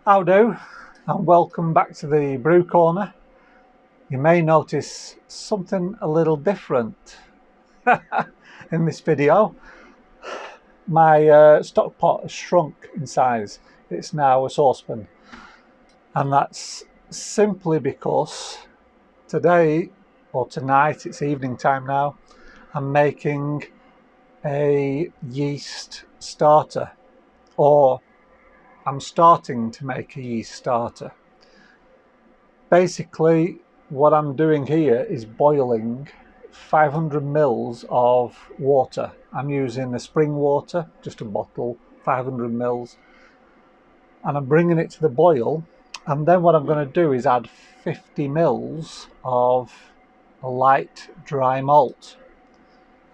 How do, and welcome back to the Brew Corner. You may notice something a little different in this video. My stock pot has shrunk in size. It's now a saucepan, and that's simply because today, or tonight, it's evening time now, I'm making a yeast starter, or I'm starting to make a yeast starter. Basically, what I'm doing here is boiling 500 mils of water. I'm using the spring water, just a bottle, 500 mils, and I'm bringing it to the boil. And then what I'm going to do is add 50 mils of a light dry malt,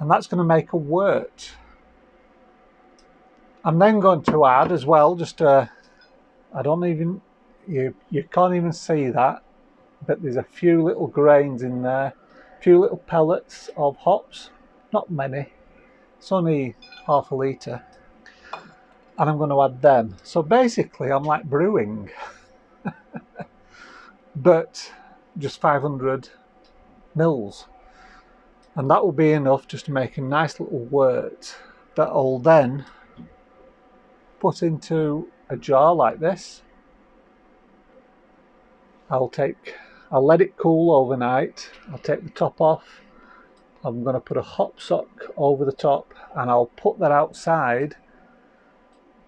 and that's going to make a wort. I'm then going to add as well, you can't even see that, but there's a few little grains in there, a few little pellets of hops, not many, it's only half a litre, and I'm going to add them. So basically I'm like brewing, but just 500 mils, and that will be enough just to make a nice little wort that I'll then put into a jar like this. I'll let it cool overnight. I'll take the top off. I'm going to put a hop sock over the top, and I'll put that outside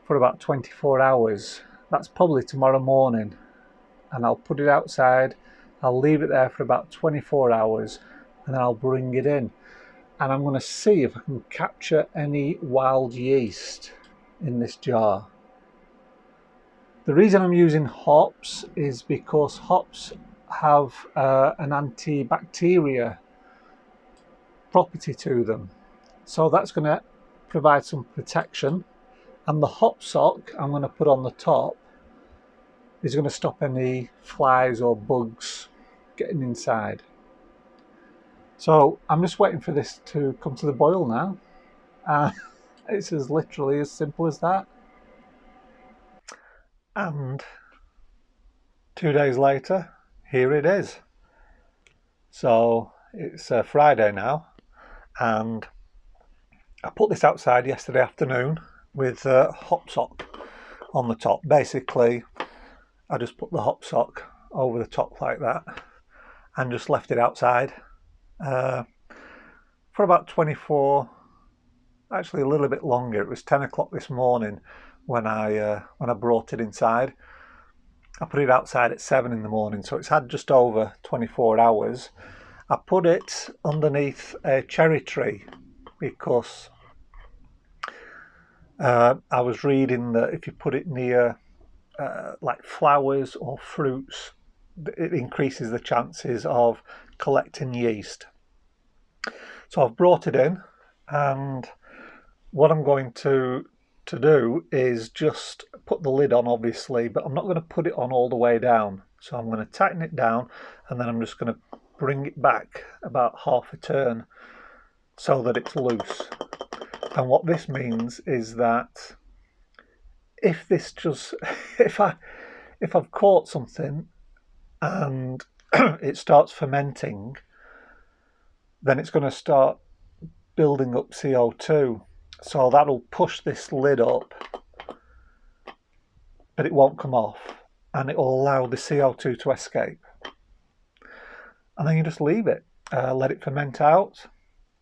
for about 24 hours. That's probably tomorrow morning, and I'll put it outside. I'll leave it there for about 24 hours, and then I'll bring it in, and I'm going to see if I can capture any wild yeast in this jar. The reason I'm using hops is because hops have an antibacterial property to them, so that's going to provide some protection, and the hop sock I'm going to put on the top is going to stop any flies or bugs getting inside. So I'm just waiting for this to come to the boil now. It's literally as simple as that. And 2 days later, here it is. So it's Friday now, and I put this outside yesterday afternoon with hop sock on the top. Basically, I just put the hop sock over the top like that and just left it outside for about 24, actually a little bit longer. It was 10 o'clock this morning when I brought it inside. I put it outside at 7 in the morning, so it's had just over 24 hours. I put it underneath a cherry tree because I was reading that if you put it near like flowers or fruits, it increases the chances of collecting yeast. So I've brought it in, and what I'm going to do is just put the lid on, obviously, but I'm not going to put it on all the way down. So I'm going to tighten it down, and then I'm just going to bring it back about half a turn so that it's loose. And what this means is that if I've caught something and it starts fermenting, then it's going to start building up CO2. So that'll push this lid up, but it won't come off, and it will allow the CO2 to escape. And then you just leave it, let it ferment out,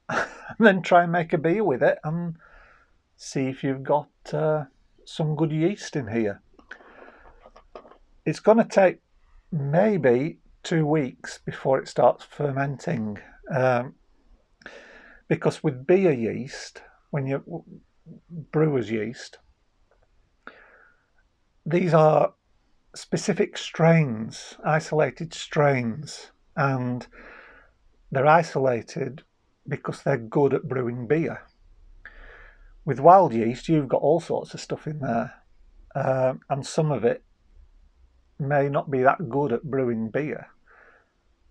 and then try and make a beer with it and see if you've got some good yeast in here. It's going to take maybe 2 weeks before it starts fermenting, because with beer yeast, when you brewer's yeast, these are specific strains, isolated strains, and they're isolated because they're good at brewing beer. With wild yeast, you've got all sorts of stuff in there, and some of it may not be that good at brewing beer.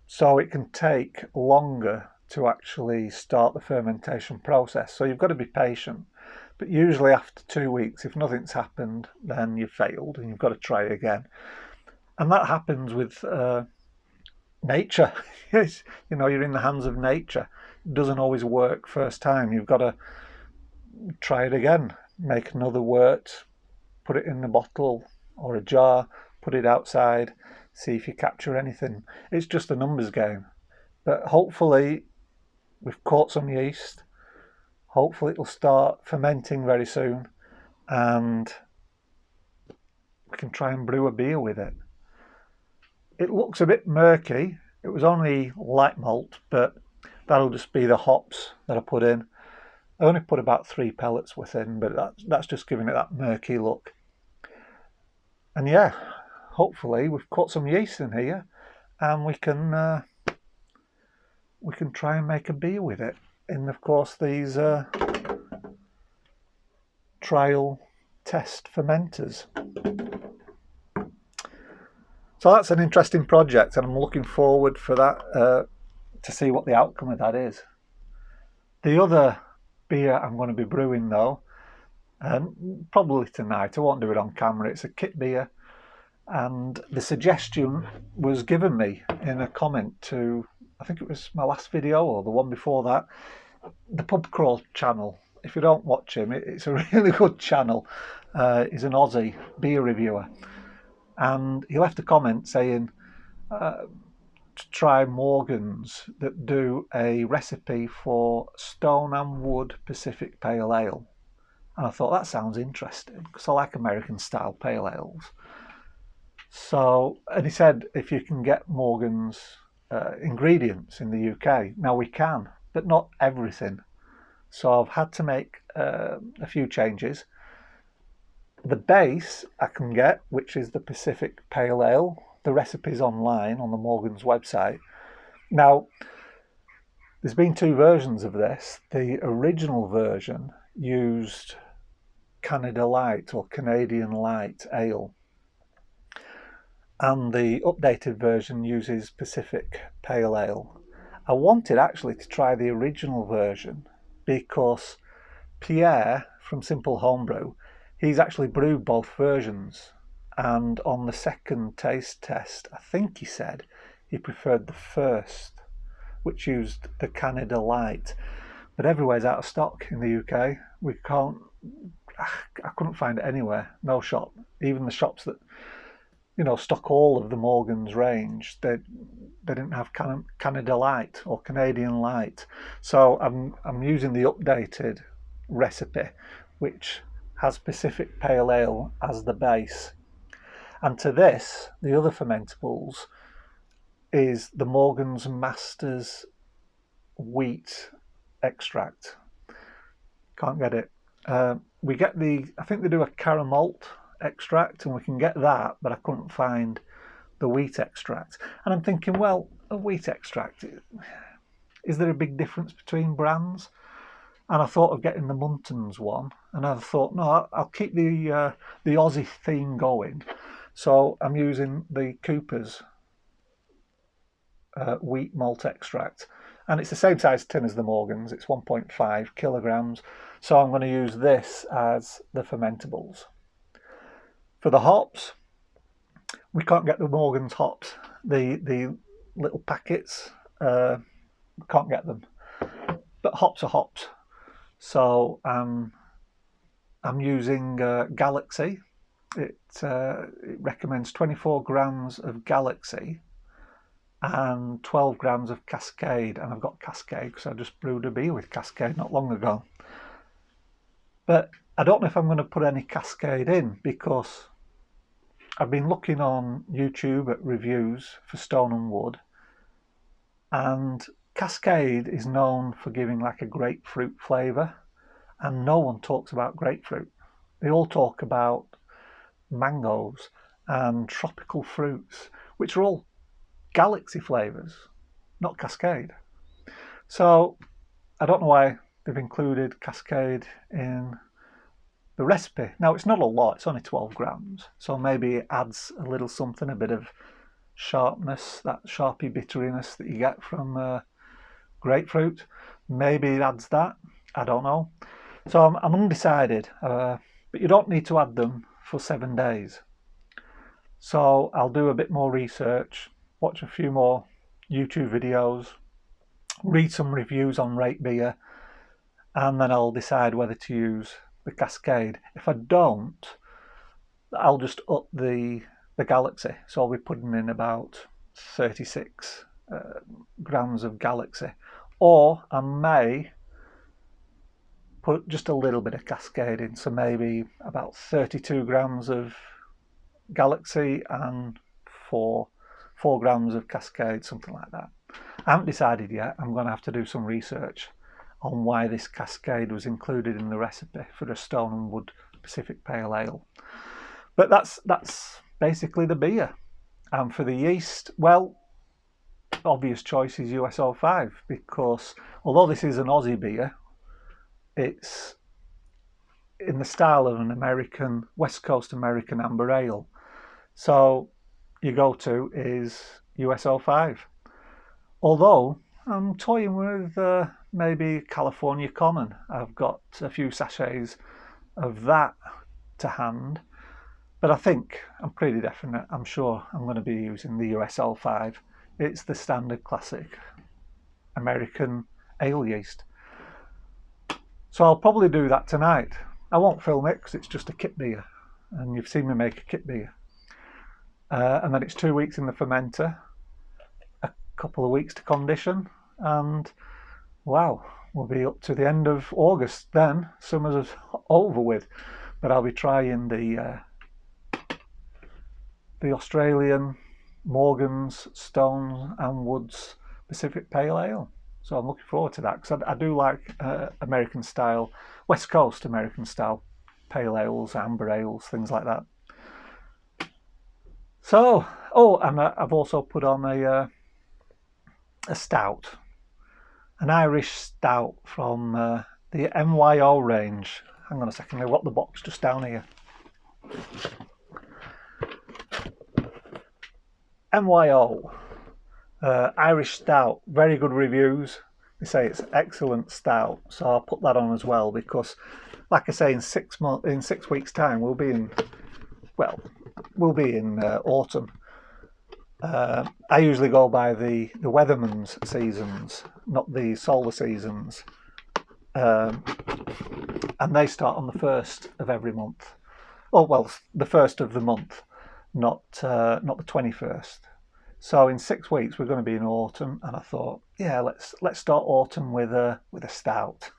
So it can take longer to actually start the fermentation process. So you've got to be patient. but usually after 2 weeks, if nothing's happened, then you've failed and you've got to try again. And that happens with nature. You know, you're in the hands of nature. It doesn't always work first time. You've got to try it again, make another wort, put it in a bottle or a jar, put it outside, see if you capture anything. It's just a numbers game. But hopefully we've caught some yeast. Hopefully it'll start fermenting very soon and we can try and brew a beer with it. It looks a bit murky. It was only light malt, but that'll just be the hops that I put in. I only put about 3 pellets within, but that's just giving it that murky look. And yeah, hopefully we've caught some yeast in here and we can try and make a beer with it in, of course, these trial test fermenters. So that's an interesting project and I'm looking forward for that to see what the outcome of that is. The other beer I'm going to be brewing though, probably tonight, I won't do it on camera, it's a kit beer, and the suggestion was given me in a comment to, I think it was my last video or the one before that, the Pub Crawl channel. If you don't watch him, it's a really good channel. He's an Aussie beer reviewer, and he left a comment saying to try Morgan's that do a recipe for Stone and Wood Pacific Pale Ale. And I thought that sounds interesting because I like American style pale ales. So, and he said if you can get Morgan's ingredients in the UK. Now we can, but not everything. So I've had to make a few changes. The base I can get, which is the Pacific Pale Ale. The recipe's online on the Morgan's website. Now, there's been 2 versions of this. The original version used Canada Light or Canadian Light Ale, and the updated version uses Pacific Pale Ale. I wanted actually to try the original version because Pierre from Simple Home Brew, he's actually brewed both versions, and on the second taste test, I think he said he preferred the first, which used the Canada Light. But everywhere's out of stock in the UK. We can't, I couldn't find it anywhere, no shop. Even the shops that, you know, stock all of the Morgan's range, they didn't have Canada Light or Canadian Light. So I'm using the updated recipe, which has Pacific Pale Ale as the base. And to this, the other fermentables is the Morgan's Masters wheat extract. Can't get it. We get I think they do a caramel extract and we can get that, but I couldn't find the wheat extract. And I'm thinking, well, a wheat extract, is there a big difference between brands? And I thought of getting the Muntons one, and I thought, no, I'll keep the Aussie theme going. So I'm using the Cooper's wheat malt extract, and it's the same size tin as the Morgan's. It's 1.5 kilograms. So I'm going to use this as the fermentables. For the hops, we can't get the Morgan's hops. The little packets, we can't get them. But hops are hops. So I'm using Galaxy. It recommends 24 grams of Galaxy and 12 grams of Cascade, and I've got Cascade because I just brewed a beer with Cascade not long ago. But I don't know if I'm going to put any Cascade in because I've been looking on YouTube at reviews for Stone and Wood, and Cascade is known for giving like a grapefruit flavour, and no one talks about grapefruit. They all talk about mangoes and tropical fruits, which are all Galaxy flavours, not Cascade. So I don't know why they've included Cascade in the recipe. Now it's not a lot, it's only 12 grams, so maybe it adds a little something, a bit of sharpness, that sharpy bitteriness that you get from grapefruit. Maybe it adds that, I don't know. So I'm undecided, but you don't need to add them for 7 days. So I'll do a bit more research, watch a few more YouTube videos, read some reviews on Rate Beer, and then I'll decide whether to use the Cascade. If I don't, I'll just up the Galaxy. So I'll be putting in about 36 grams of Galaxy. Or I may put just a little bit of Cascade in, so maybe about 32 grams of Galaxy and 4 grams of Cascade, something like that. I haven't decided yet. I'm going to have to do some research on why this Cascade was included in the recipe for a Stone and Wood Pacific Pale Ale. But that's basically the beer. And for the yeast, well, obvious choice is US-05, because although this is an Aussie beer, it's in the style of an American, West Coast American amber ale. So your go-to is US-05. Although I'm toying with maybe California Common. I've got a few sachets of that to hand, but I think I'm pretty definite. I'm sure I'm going to be using the US-05. It's the standard classic American ale yeast. So I'll probably do that tonight. I won't film it because it's just a kit beer, and you've seen me make a kit beer. And then it's 2 weeks in the fermenter, a couple of weeks to condition, and wow, we'll be up to the end of August then. Summer's over with, but I'll be trying the Australian Morgan's Stone and Woods Pacific Pale Ale. So I'm looking forward to that, because I do like American style, West Coast American style pale ales, amber ales, things like that. So, oh, and I've also put on a stout, an Irish stout from the MYO range. Hang on a second, I've got the box just down here. MYO, Irish stout, very good reviews. They say it's excellent stout, so I'll put that on as well, because, like I say, in 6 weeks' time we'll be in autumn. I usually go by the Weatherman's seasons, not the solar seasons, and they start on the 1st of every month. Oh well, the 1st of the month, not the 21st. So in 6 weeks we're going to be in autumn, and I thought, yeah, let's start autumn with a stout.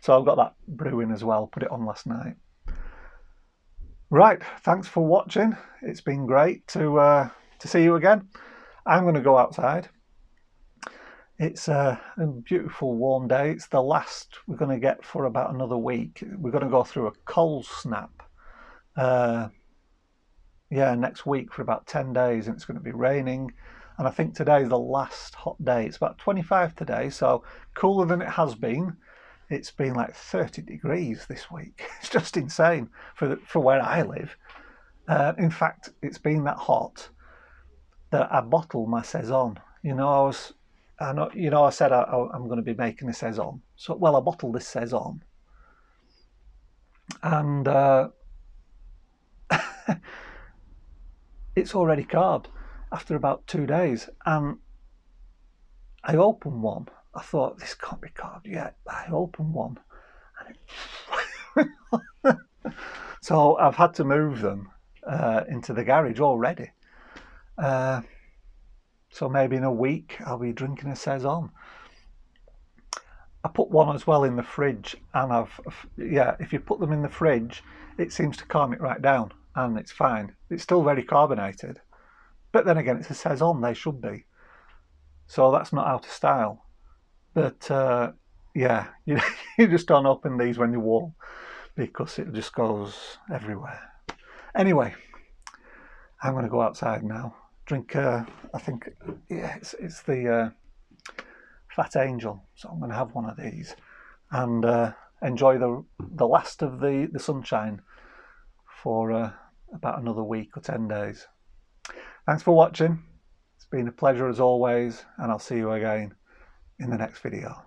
So I've got that brewing as well. Put it on last night. Right, thanks for watching. It's been great to see you again. I'm going to go outside. It's a beautiful warm day. It's the last we're going to get for about another week. We're going to go through a cold snap. Next week for about 10 days, and it's going to be raining. And I think today is the last hot day. It's about 25 today, so cooler than it has been. It's been like 30 degrees this week. It's just insane for where I live. In fact, it's been that hot that I bottled my Saison. I said I'm going to be making a Saison. So, well, I bottled this Saison. And it's already carved after about 2 days. And I opened one. I thought, this can't be carved yet. I opened one. And so I've had to move them into the garage already. So maybe in a week I'll be drinking a Saison. I put one as well in the fridge, and if you put them in the fridge, it seems to calm it right down, and it's fine. It's still very carbonated, but then again, it's a Saison, they should be. So that's not out of style. But you just don't open these when you're warm, because it just goes everywhere. Anyway, I'm going to go outside now. Drink, I think, it's the Fat Angel. So I'm going to have one of these and enjoy the last of the sunshine for about another week or 10 days. Thanks for watching. It's been a pleasure as always, and I'll see you again in the next video.